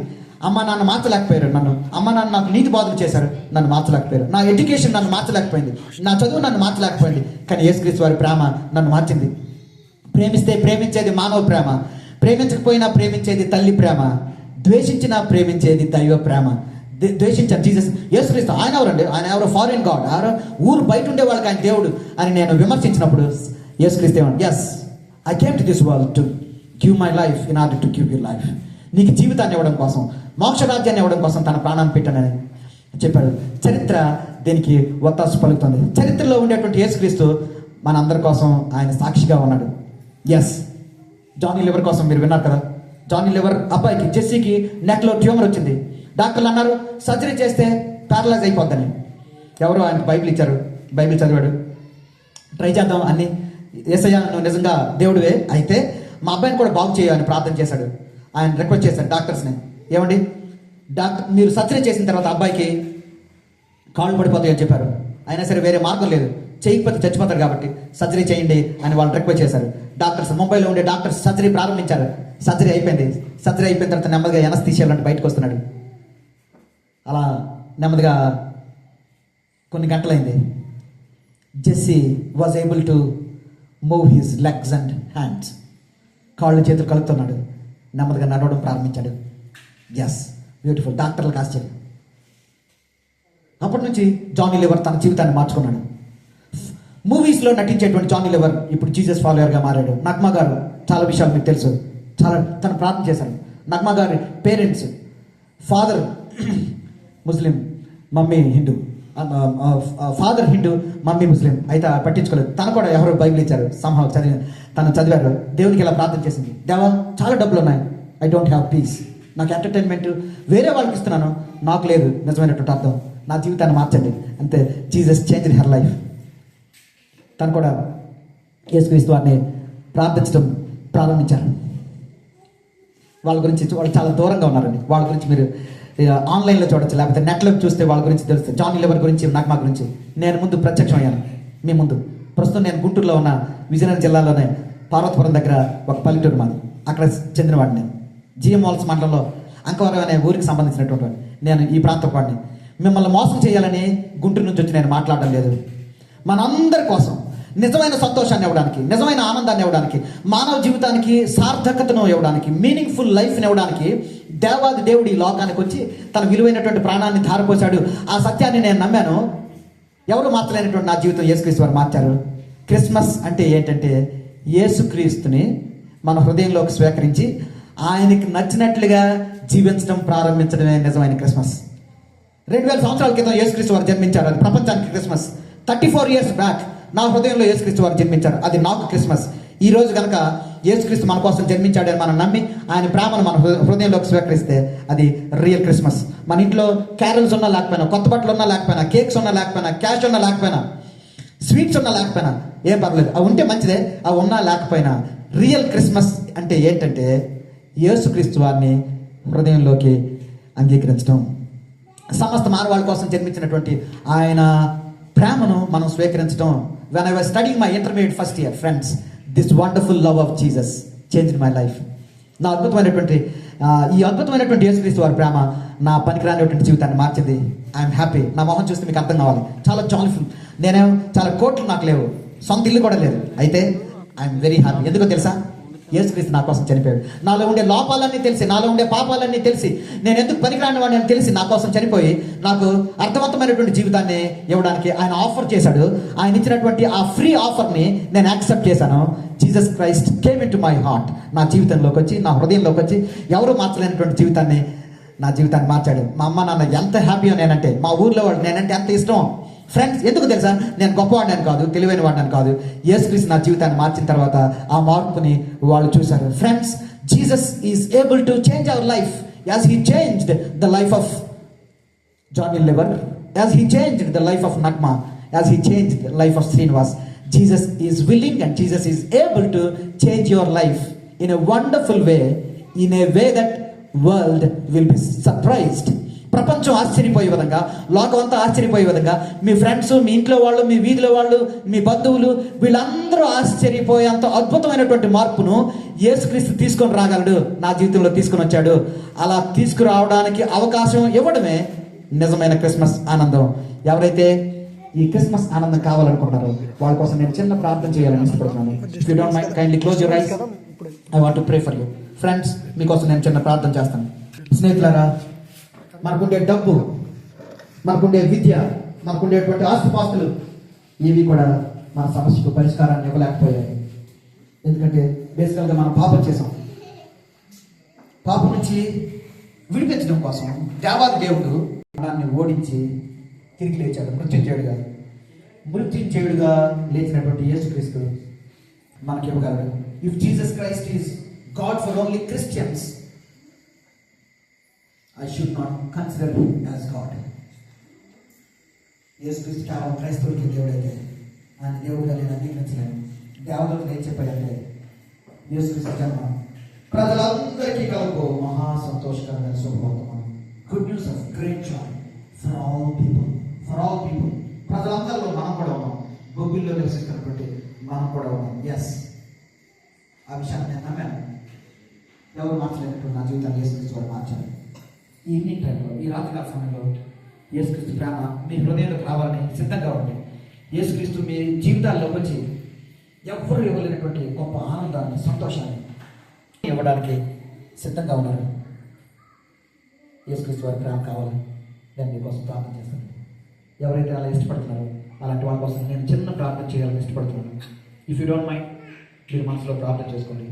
అమ్మ నాన్న మార్చలేకపోయారు నన్ను, అమ్మ నాన్న నాకు నీతి బాధలు చేశారు, నన్ను మార్చలేకపోయారు. నా ఎడ్యుకేషన్ నన్ను మార్చలేకపోయింది, నా చదువు నన్ను మార్చలేకపోయింది. కానీ యేసుక్రీస్తు వారి ప్రేమ నన్ను మార్చింది. ప్రేమిస్తే ప్రేమించేది మానవ ప్రేమ, ప్రేమించకపోయినా ప్రేమించేది తల్లి ప్రేమ, ద్వేషించినా ప్రేమించేది దైవ ప్రేమ. ద్వేషించారు జీసస్, యేసుక్రీస్తు. ఆయన ఎవరండి? ఆయన ఎవరో ఫారిన్ గాడ్, ఎవరో ఊరు బయట ఉండే వాళ్ళకి ఆయన దేవుడు అని నేను విమర్శించినప్పుడు యేసుక్రీస్తు ఏమన్నా, yes, I came to this world to give my life in order to give you life. నీకు జీవితాన్ని ఇవ్వడం కోసం, మోక్షరాజ్యాన్ని ఇవ్వడం కోసం తన ప్రాణాన్ని పెట్టానని చెప్పాడు. చరిత్ర దీనికి ఒత్తాసు పలుకుతుంది. చరిత్రలో ఉండేటువంటి యేసుక్రీస్తు మన అందరి కోసం ఆయన సాక్షిగా ఉన్నాడు. ఎస్, జానీ లివర్ కోసం మీరు విన్నారు కదా. జానీ లివర్ అబ్బాయికి, జెస్సీకి నెక్లో ట్యూమర్ వచ్చింది. డాక్టర్లు అన్నారు సర్జరీ చేస్తే ప్యారలైజ్ అయిపోద్దని. ఎవరో ఆయనకు బైబిల్ ఇచ్చారు, బైబిల్ చదివాడు. ట్రై చేద్దాం అన్ని, యేసయ్య నువ్వు నిజంగా దేవుడివే అయితే మా అబ్బాయిని కూడా బాగు చేయని ప్రార్థన చేశాడు. ఆయన రిక్వెస్ట్ చేశాడు డాక్టర్స్ని, ఏమండి డాక్టర్ మీరు సర్జరీ చేసిన తర్వాత అబ్బాయికి కాళ్ళు పడిపోతాయి అని చెప్పారు. అయినా సరే వేరే మార్గం లేదు, చేయకపోతే చచ్చిపోతారు కాబట్టి సర్జరీ చేయండి అని వాళ్ళు రిక్వెస్ట్ చేశారు. డాక్టర్స్, ముంబైలో ఉండే డాక్టర్స్ సర్జరీ ప్రారంభించారు. సర్జరీ అయిపోయింది. సర్జరీ అయిపోయిన తర్వాత నెమ్మదిగా ఎనస్థీషియాలంటే బయటకు వస్తున్నాడు. అలా నెమ్మదిగా కొన్ని గంటలైంది. Jessie was able to move his legs and hands. కాళ్ళు చేతులు కలుపుతున్నాడు, నెమ్మదిగా నడవడం ప్రారంభించాడు. Yes, beautiful. డాక్టర్లకు ఆశ్చర్యం. అప్పటి నుంచి జానీ లివర్ తన జీవితాన్ని మార్చుకున్నాడు. మూవీస్లో నటించేటువంటి జానీ లివర్ ఇప్పుడు జీసస్ ఫాలోయర్గా మారాడు. నగ్మా గారు, చాలా విషయాలు మీకు తెలుసు, చాలా తను ప్రార్థన చేశారు. నగ్మా గారి parents, father Muslim, mummy Hindu. Father Hindu, mummy Muslim. అయితే పట్టించుకోలేదు. తను కూడా ఎవరో బైబిల్ ఇచ్చారు, తను చదివారు. దేవునికి ఇలా ప్రార్థన చేసింది, దేవా చాలా డబ్బులు ఉన్నాయి, ఐ డోంట్ హ్యావ్ పీస్. నాకు ఎంటర్టైన్మెంట్ వేరే వాళ్ళకి ఇస్తున్నాను, నాకు లేదు నిజమైనటువంటి అర్థం, నా జీవితాన్ని మార్చండి. అంతే, జీసస్ చేంజ్ హర్ లైఫ్. తను కూడా యేసుక్రీస్తు వారిని ప్రార్థించడం ప్రారంభించారు. వాళ్ళ గురించి వాళ్ళు చాలా దూరంగా ఉన్నారండి. వాళ్ళ గురించి మీరు ఆన్లైన్లో చూడొచ్చు, లేకపోతే నెట్లో చూస్తే వాళ్ళ గురించి తెలుస్తుంది. జానీ లివర్ గురించి, నగ్మా గురించి నేను ముందు ప్రత్యక్షం అయ్యాను మీ ముందు. ప్రస్తుతం నేను గుంటూరులో ఉన్న, విజయనగరం జిల్లాలోనే పార్వతపురం దగ్గర ఒక పల్లెటూరు మాది, అక్కడ చెందినవాడిని. నేను జిఎం మాల్స్ మండలంలో అంకవరం అనే ఊరికి సంబంధించినటువంటి వాడిని. నేను ఈ ప్రాంతం వాడిని. మిమ్మల్ని మోసం చేయాలని గుంటూరు నుంచి వచ్చి నేను మాట్లాడడం లేదు. మనందరి కోసం నిజమైన సంతోషాన్ని ఇవ్వడానికి, నిజమైన ఆనందాన్ని ఇవ్వడానికి, మానవ జీవితానికి సార్థకతను ఇవ్వడానికి, మీనింగ్ఫుల్ లైఫ్ని ఇవ్వడానికి దేవాది దేవుడు ఈ లోకానికి వచ్చి తన విలువైనటువంటి ప్రాణాన్ని ధారపోశాడు. ఆ సత్యాన్ని నేను నమ్మాను. ఎవరు మార్చలేనటువంటి నా జీవితం యేసుక్రీస్తు వారు మార్చారు. క్రిస్మస్ అంటే ఏంటంటే, యేసుక్రీస్తుని మన హృదయంలోకి స్వీకరించి ఆయనకి నచ్చినట్లుగా జీవించడం ప్రారంభించడమే నిజమైన క్రిస్మస్. 2000 సంవత్సరాల క్రితం యేసుక్రీస్తు వారు జన్మించారు, అది ప్రపంచానికి క్రిస్మస్. 34 years బ్యాక్ నా హృదయంలో యేసుక్రీస్తు వారు జన్మించారు, అది నాకు క్రిస్మస్. ఈ రోజు కనుక యేసుక్రీస్తు మన కోసం జన్మించాడని మనం నమ్మి ఆయన ప్రేమను మన హృదయంలోకి స్వీకరిస్తే అది రియల్ క్రిస్మస్. మన ఇంట్లో క్యారల్స్ ఉన్నా లేకపోయినా, కొత్త బట్టలు ఉన్నా లేకపోయినా, కేక్స్ ఉన్నా లేకపోయినా, క్యాష్ ఉన్నా లేకపోయినా, స్వీట్స్ ఉన్నా లేకపోయినా ఏం పర్లేదు, అవి ఉంటే మంచిదే. అవి ఉన్నా లేకపోయినా రియల్ క్రిస్మస్ అంటే ఏంటంటే యేసుక్రీస్తు వారిని హృదయంలోకి అంగీకరించడం, సమస్త మానవాళి కోసం జన్మించినటువంటి ఆయన ప్రేమను మనం స్వీకరించడం. When I was studying my intermediate first year, friends, this wonderful love of Jesus change my life. నా అద్భుతమైనటువంటి ఈ అద్భుతమైనటువంటి యేసుక్రీస్తు వారి ప్రేమ నా పనికిరానిటువంటి జీవితాన్ని మార్చింది. I'm happy. నా మొహం చూస్తే మీకు అర్థం కావాలి, చాలా జాయ్ఫుల్. నేనేం చాలా కోట్లు నాకు లేవు, సొంత ఇల్లు కూడా లేదు, అయితే ఐఎమ్ వెరీ హ్యాపీ. ఎందుకో తెలుసా? యేసుక్రీస్తు నా కోసం చనిపోయాడు. నాలో ఉండే లోపాలన్నీ తెలిసి, నాలో ఉండే పాపాలన్నీ తెలిసి, నేను ఎందుకు పనికిరాని వాడిని అని తెలిసి నా కోసం చనిపోయి నాకు అర్థవంతమైనటువంటి జీవితాన్ని ఇవ్వడానికి ఆయన ఆఫర్ చేశాడు. ఆయన ఇచ్చినటువంటి ఆ ఫ్రీ ఆఫర్ని నేను యాక్సెప్ట్ చేశాను. Jesus Christ came in to my heart. నా జీవితంలోకి వచ్చి, నా హృదయంలోకి వచ్చి, ఎవరు మార్చలేనటువంటి జీవితాన్ని, నా జీవితాన్ని మార్చాడు. మా అమ్మ నాన్న ఎంత హ్యాపీయో నేనంటే, మా ఊర్లో వాళ్ళు నేనంటే ఎంత ఇష్టం. ఫ్రెండ్స్, ఎందుకు తెలుసా? నేను గొప్పవాడిని కాదు, తెలివైన వాడిని కాదు. యేసుక్రీస్తు నా జీవితాన్ని మార్చిన తర్వాత ఆ మార్పుని వాళ్ళు చూశారు. Friends, Jesus is able to change our life as he changed the life of Johnny Lever, as he changed the life of Nagma, as he changed the life of Srinivas. Jesus is willing and Jesus is able to change your life in a wonderful way, in a way that world will be surprised. ప్రపంచం ఆశ్చర్యపోయే విధంగా, లోకం అంతా ఆశ్చర్యపోయే విధంగా, మీ friends, మీ ఇంట్లో వాళ్ళు, మీ వీధిలో వాళ్ళు, మీ బంధువులు, వీళ్ళందరూ ఆశ్చర్యపోయేంత అద్భుతమైనటువంటి మార్పును యేసుక్రీస్తు తీసుకొని రాగలడు. నా జీవితంలో తీసుకొని వచ్చాడు. అలా తీసుకురావడానికి అవకాశం ఇవ్వడమే నిజమైన క్రిస్మస్ ఆనందం. ఎవరైతే ఈ క్రిస్మస్ ఆనందం కావాలనుకుంటున్నారో వాళ్ళ కోసం నేను చిన్న ప్రార్థన చేయాలని ఇష్టపడుతున్నాను. If you don't mind, kindly close your eyes. I want to pray for you. Friends, మీకోసం నేను చిన్న ప్రార్థన చేస్తాను. స్నేహితులారా, మనకుండే డబ్బు, మనకుండే విద్య, మనకుండేటువంటి ఆస్తిపాస్తులు ఇవి కూడా మన సమస్యకు పరిష్కారాన్ని ఇవ్వలేకపోయాయి. ఎందుకంటే బేసికల్గా మనం పాపం చేసాం. పాపం నుంచి విడిపించడం కోసం దేవాది దేవుడు దాన్ని ఓడించి తిరిగి లేచాడు, మృత్యుంజయుడుగా లేచినటువంటి యేసుక్రీస్తు మనకి ఇవ్వగలడు. If Jesus Christ is God for only Christians, I should not consider him as God. యేసుక్రీస్తు కేవలం క్రైస్తవుడికి దేవుడైతే ఆయన దేవుడిగా నేను అంగీకరించలేను. దేవతలకు ఏం చెప్పాడంటే, యేసుక్రీస్తు జన్మ ప్రజలందరికీ కలుగు మహా సంతోషకరమైన శుభవర్తమానం, good news of great joy for all people. For all people, ప్రజలందరిలో మనం కూడా ఉన్నాం. గూగుల్లో నివసిస్తున్నటువంటి మనం కూడా ఉన్నాం. ఎస్, ఆ విషయాన్ని నేను నమ్మాను. ఎవరు మార్చలేనటువంటి నా జీవితాన్ని యేసుక్రీస్తు వారు మార్చారు. ఈ ఈవినింగ్ టైంలో, ఈ రాత్రికాల సమయంలో యేసుక్రీస్తు ప్రేమ మీ హృదయంలోకి రావాలని సిద్ధంగా ఉంది. యేసుక్రీస్తు మీ జీవితాల్లోకి వచ్చి ఎవ్వరు ఇవ్వలేనటువంటి గొప్ప ఆనందాన్ని, సంతోషాన్ని ఇవ్వడానికి సిద్ధంగా ఉన్నారు. యేసుక్రీస్తు వారి ప్రేమ కావాలని నేను మీకోసం ప్రార్థన చేస్తాను. ఎవరైతే అలా ఇష్టపడుతున్నారో అలాంటి వాళ్ళ కోసం నేను చిన్న ప్రార్థన చేయాలని ఇష్టపడుతున్నాను. ఇఫ్ యూ డోంట్ మైండ్, మీరు మనసులో ప్రార్థన చేసుకొని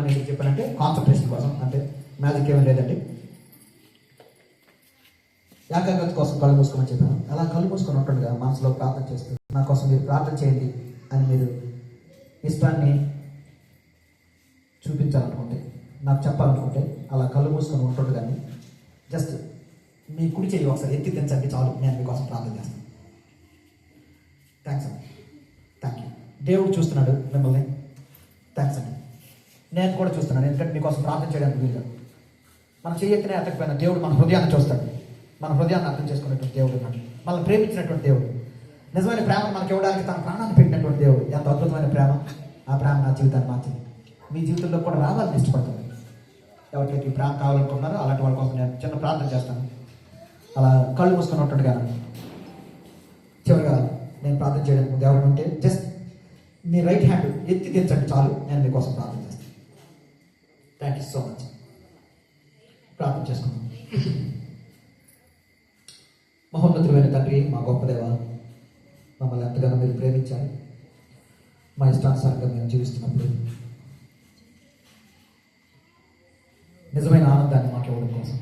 అనేది చెప్పానంటే కాన్సన్ట్రేషన్ కోసం, అంటే మ్యాజిక్ ఏమీ లేదండి. ఏకాగ్రత కోసం కళ్ళు మూసుకోమని చెప్పాను. అలా కళ్ళు మూసుకొని ఉంటుండగా మనసులో ప్రార్థన చేస్తూ, నా కోసం మీరు ప్రార్థన చేయండి అని మీరు ఇష్టాన్ని చూపించాలనుకుంటే, నాకు చెప్పాలనుకుంటే, అలా కళ్ళు మూసుకొని ఉంటుండగానే జస్ట్ మీ కుడి చేయి ఒకసారి ఎత్తి తెంచండి, చాలు. నేను మీకోసం ప్రార్థన చేస్తాను. థ్యాంక్స్ అండి, థ్యాంక్ యూ. దేవుడు చూస్తున్నాడు మిమ్మల్ని. థ్యాంక్స్ అండి. నేను కూడా చూస్తున్నాను, ఎందుకంటే మీకోసం ప్రార్థన చేయడానికి వీలుగా. మనం చేయెత్తినా ఎత్తకపోయినా దేవుడు మన హృదయాన్ని చూస్తాడు. మన హృదయాన్ని అర్థం చేసుకునేటువంటి దేవుడు ఉన్నాడు. మనల్ని ప్రేమించినటువంటి దేవుడు, నిజమైన ప్రేమ మనకి ఇవ్వడానికి తన ప్రాణాన్ని పెట్టినటువంటి దేవుడు. ఎంత అద్భుతమైన ప్రేమ! ఆ ప్రేమ నా జీవితాన్ని మార్చింది. మీ జీవితంలో కూడా రావాలని ఇష్టపడుతుంది. ఎవరికైతే ఈ ప్రేమ కావాలనుకుంటున్నారో అలాంటి వాళ్ళ కోసం నేను చిన్న ప్రార్థన చేస్తాను. అలా కళ్ళు మూసుకొని ఉంటుండగా చివరిగా నేను ప్రార్థన చేయడానికి దేవుడు ఉంటే జస్ట్ మీ రైట్ హ్యాండ్ ఎత్తి దించండి, చాలు. నేను మీకోసం ప్రార్థన చేస్తాను. Thank you so much. ప్రార్థన చేసుకున్నాను. మహోన్నతుడైన తండ్రి, మా గొప్ప దేవ, మమ్మల్ని ఎంతగానో మీరు ప్రేమించారు. మా ఇష్టానుసారంగా మేము జీవిస్తున్నప్పుడు నిజమైన ఆనందాన్ని మాకు ఇవ్వడం కోసం,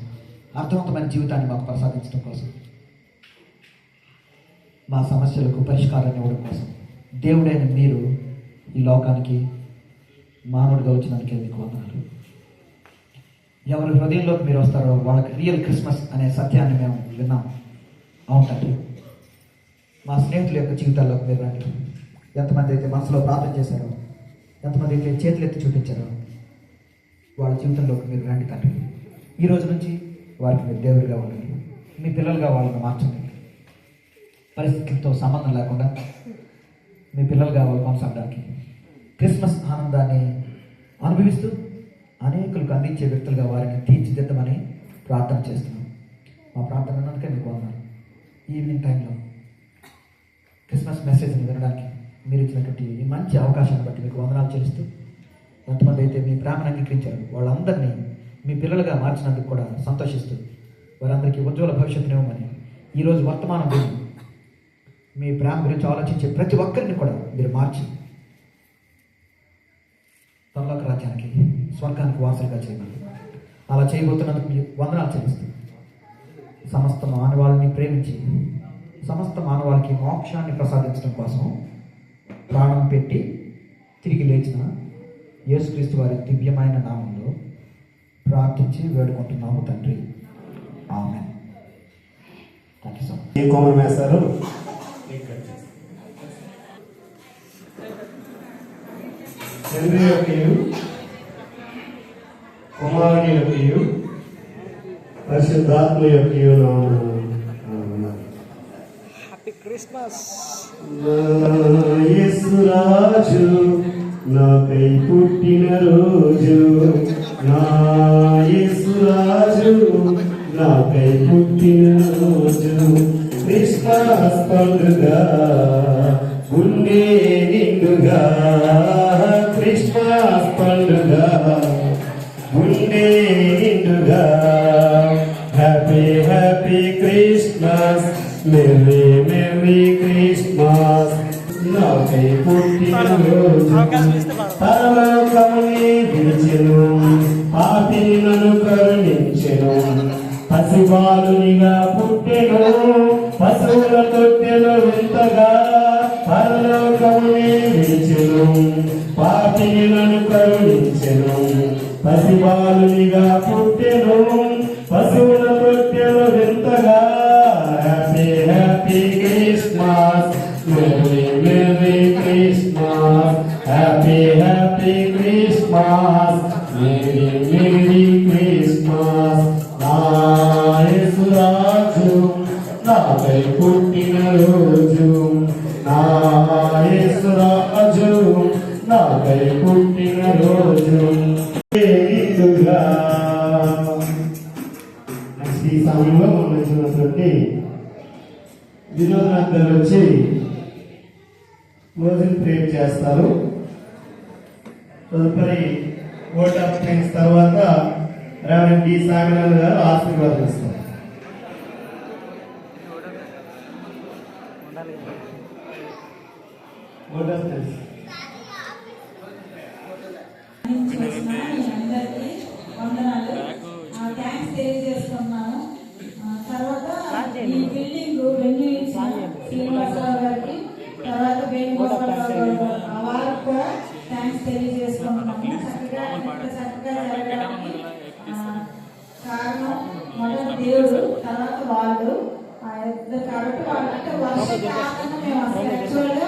అర్థవంతమైన జీవితాన్ని మాకు ప్రసాదించడం కోసం, మా సమస్యలకు పరిష్కారాన్ని ఇవ్వడం కోసం దేవుడైన మీరు ఈ లోకానికి మానవుడిగా వచ్చినందుకే మీకు వందనాలు. ఎవరి హృదయంలోకి మీరు వస్తారో వాళ్ళకి రియల్ క్రిస్మస్ అనే సత్యాన్ని మేము విన్నాం. అవును తండ్రి, మా స్నేహితుల యొక్క జీవితాల్లోకి మీరు రండి. ఎంతమంది అయితే మనసులో ప్రార్థన చేశారో, ఎంతమంది అయితే చేతులు ఎత్తి చూపించారో వాళ్ళ జీవితంలోకి మీరు రండి తండ్రి. ఈ రోజు నుంచి వారికి మీరు దేవుడిగా ఉండండి. మీ పిల్లలుగా వాళ్ళని మార్చండి. పరిస్థితులతో సంబంధం లేకుండా మీ పిల్లలుగా వాళ్ళు కొనసాగడానికి క్రిస్మస్ ఆనందాన్ని అనుభవిస్తూ అనేకులకు అందించే వ్యక్తులుగా వారిని తీర్చిదిద్దమని ప్రార్థన చేస్తున్నాం. మా ప్రార్థన అన్నందుకే మీకు వందనాలు. ఈవినింగ్ టైంలో క్రిస్మస్ మెసేజ్ని వినడానికి మీరు ఇచ్చినటువంటి ఈ మంచి అవకాశాన్ని బట్టి మీకు వందనాలు చేస్తూ, ఎంతమంది అయితే మీ ప్రేమను అంగీకరించారు వాళ్ళందరినీ మీ పిల్లలుగా మార్చినందుకు కూడా సంతోషిస్తూ, వారందరికీ ఉజ్వల భవిష్యత్తునివ్వమని ఈరోజు వర్తమానం విని మీ ప్రేమ గురించి ఆలోచించే ప్రతి ఒక్కరిని కూడా మీరు మార్చి పరలోక రాజ్యానికి, స్వర్గానికి వారసులుగా చేయమని, అలా చేయబోతున్నందుకు మీ వందనాలు చెల్లిస్తూ, సమస్త మానవాళిని ప్రేమించి సమస్త మానవాళికి మోక్షాన్ని ప్రసాదించడం కోసం ప్రాణం పెట్టి తిరిగి లేచిన యేసుక్రీస్తు వారి దివ్యమైన నామంలో ప్రార్థించి వేడుకుంటున్నాము తండ్రి. Amen. Thank you so much. ఈ కోమలు వేస్తారు. తండ్రి యొక్కయు కుమారుని యొక్కయు పరిశుద్ధాత్మ యొక్కయు హ్యాపీ క్రిస్మస్. యేసురాజు నాకై పుట్టిన రోజు, నా యేసురాజు నాకై పుట్టిన రోజు, క్రిస్మస్ పండుగ గుండె నిండుగా, క్రిస్మస్ పండుగ గుండె నిండుగా, happy happy Christmas, merry merry Christmas, నాకై పుట్టిన రోజు, పరలోకముని విడిచెను, పాపిని నన్ను కరుణించెను, పసిబాలునిగా పుట్టెను, పశువుల తొట్టెలో వింతగా, పరలోకముని విడిచెను, పాపిని నన్ను కరుణించెను, పసిబాలునిగా పుట్టెను, పశువుల తొట్టెలో వింతగా, happy happy Christmas, merry merry Christmas, happy happy Christmas, merry merry Christmas, నా యేసురాజు నాకై పుట్టిన రోజు, నా యేసురాజు నాకై పుట్టిన రోజు. ఈ సమయంలో మనం ఇచ్చినటువంటి వినోద్ వచ్చి క్లోజింగ్ ప్రేయర్ చేస్తారు. తదుపరి ఓట్ ఆఫ్ థ్యాంక్స్ తర్వాత రెవరెండ్ డి సామినాథ్ గారు ఆశీర్వాదం ఇస్తారు. Vote of thanks. అందరికీ వందనాలు, థ్యాంక్స్ తెలియజేస్తున్నాను. తర్వాత ఈ బిల్డింగ్ శ్రీనివాసరావు గారికి, తర్వాత వేణుగోపాలరావు వారికి కూడా థ్యాంక్స్ తెలియజేసుకుంటున్నాము. చక్కగా ఇంత చక్కగా జరగడానికి కారణం మొదటి దేవుడు, తర్వాత వాళ్ళు కాబట్టి వాళ్ళంటే వర్షం కాకుండా మేము అసలు యాక్చువల్గా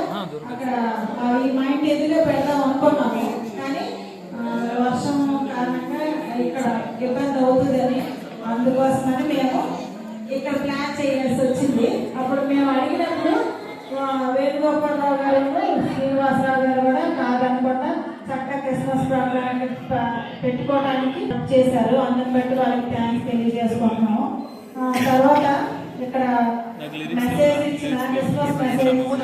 అక్కడ ఈ మైండ్ ఎదురుగా పెడదాం అనుకున్నాము, కానీ వర్షం కారణంగా ఇక్కడ ఇబ్బంది అవుతుందని అందుకోసమని మేము ఇక్కడ ప్లాన్ చేయాల్సి వచ్చింది. అప్పుడు మేము అడిగినప్పుడు వేణుగోపాలరావు గారు, శ్రీనివాసరావు గారు కూడా కాదనకుండా చక్కగా క్రిస్మస్ ప్రోగ్రామ్ పెట్టుకోవడానికి చేశారు. అందుని బట్టి వాళ్ళకి థ్యాంక్స్ తెలియజేసుకుంటున్నాము. తర్వాత ఇక్కడ మెసేజ్ ఇచ్చిన క్రిస్మస్ మెసేజ్ ఇచ్చిన